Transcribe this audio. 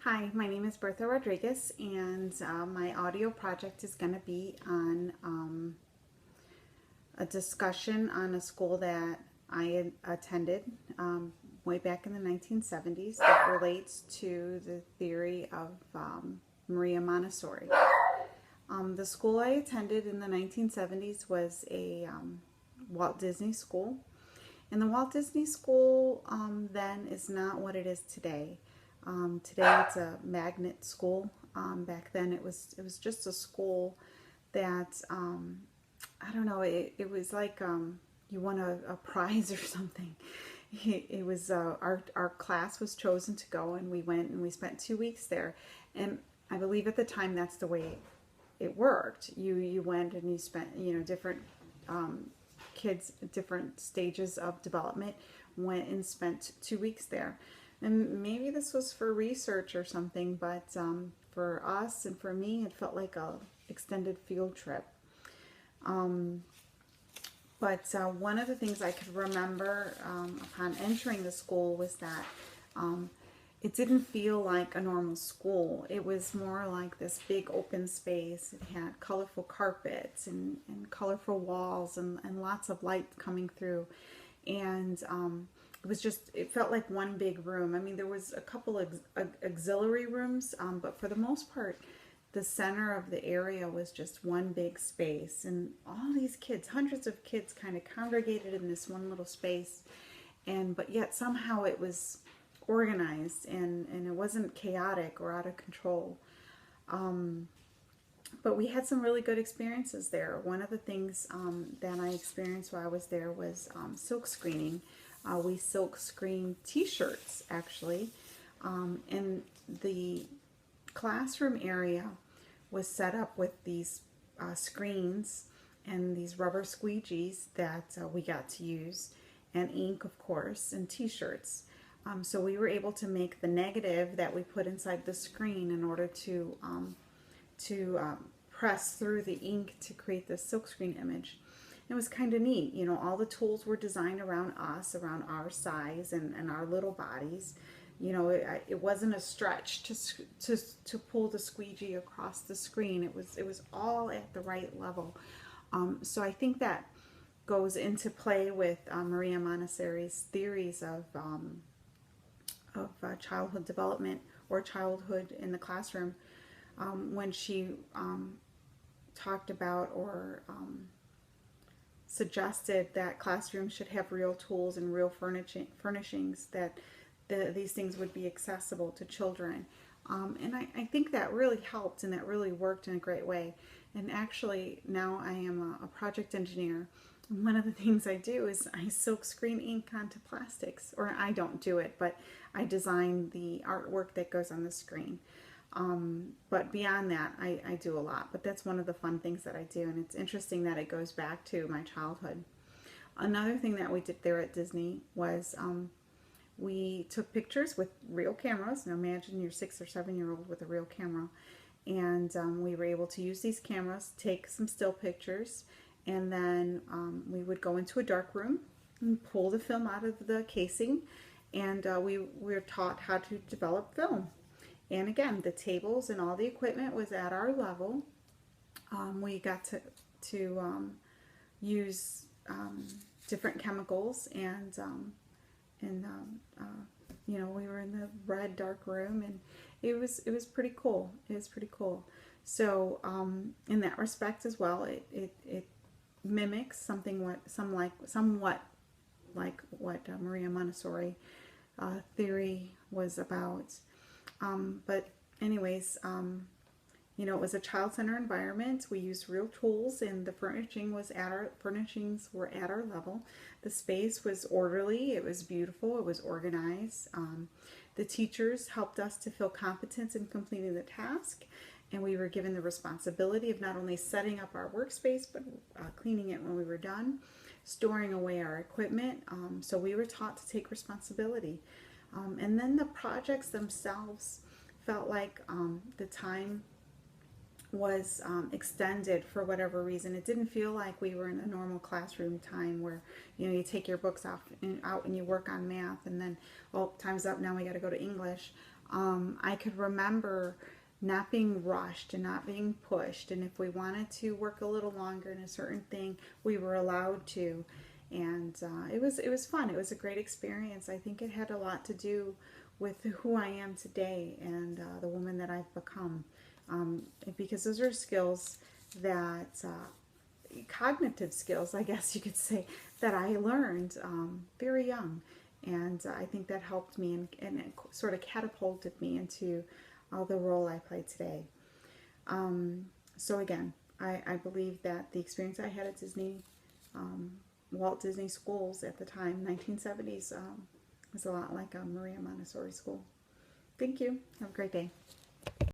Hi, my name is Bertha Rodriguez, and my audio project is going to be on a discussion on a school that I had attended way back in the 1970s that relates to the theory of Maria Montessori. The school I attended in the 1970s was a Walt Disney school. And the Walt Disney School then is not what it is today. Today it's a magnet school. Back then it was just a school that I don't know. It was like you won a prize or something. It was our class was chosen to go, and we went and we spent 2 weeks there. And I believe at the time that's the way it worked. You went and you spent different kids at different stages of development went and spent 2 weeks there. And maybe this was for research or something, but for us and for me, it felt like a extended field trip. But one of the things I could remember upon entering the school was that it didn't feel like a normal school. It was more like this big open space. It had colorful carpets and colorful walls and lots of light coming through. And it felt like one big room. I mean, there was a couple of auxiliary rooms, but for the most part, the center of the area was just one big space. And all these kids, hundreds of kids, kind of congregated in this one little space. But yet somehow it was organized and it wasn't chaotic or out of control. But we had some really good experiences there. One of the things that I experienced while I was there was silk screening. We silk screened t-shirts, actually. And the classroom area was set up with these screens and these rubber squeegees that we got to use, and ink, of course, and t-shirts. So we were able to make the negative that we put inside the screen in order to press through the ink to create this silkscreen image. It was kind of neat. All the tools were designed around us, around our size and our little bodies. It wasn't a stretch to pull the squeegee across the screen. It was all at the right level. So I think that goes into play with Maria Montessori's theories of childhood development or childhood in the classroom, when she talked about or suggested that classrooms should have real tools and real furnishings, that these things would be accessible to children. And I think that really helped and that really worked in a great way. And actually now I am a project engineer. One of the things I do is I silk screen ink onto plastics, or I don't do it, but I design the artwork that goes on the screen. But beyond that, I do a lot. But that's one of the fun things that I do, and it's interesting that it goes back to my childhood. Another thing that we did there at Disney was we took pictures with real cameras. Now imagine you're 6 or 7-year-old with a real camera. And we were able to use these cameras, take some still pictures, and then we would go into a dark room and pull the film out of the casing, and we were taught how to develop film. And again, the tables and all the equipment was at our level. We got to use different chemicals, and we were in the red dark room, and it was pretty cool. It was pretty cool. So in that respect as well, it mimics somewhat like what Maria Montessori theory was about. But anyways, it was a child-centered environment. We used real tools, and the furnishings were at our level. The space was orderly. It was beautiful. It was organized. The teachers helped us to feel competent in completing the task, and we were given the responsibility of not only setting up our workspace, but cleaning it when we were done, storing away our equipment. So we were taught to take responsibility. And then the projects themselves felt like the time was extended for whatever reason. It didn't feel like we were in a normal classroom time where you take your books out and you work on math, and then time's up, now we got to go to English. I could remember not being rushed and not being pushed. And if we wanted to work a little longer in a certain thing, we were allowed to. And it was fun. It was a great experience. I think it had a lot to do with who I am today and the woman that I've become. Because those are skills that cognitive skills, I guess you could say, that I learned very young. And I think that helped me and it sort of catapulted me into the role I play today. So again, I believe that the experience I had at Disney, Walt Disney Schools at the time, 1970s, was a lot like a Maria Montessori school. Thank you. Have a great day.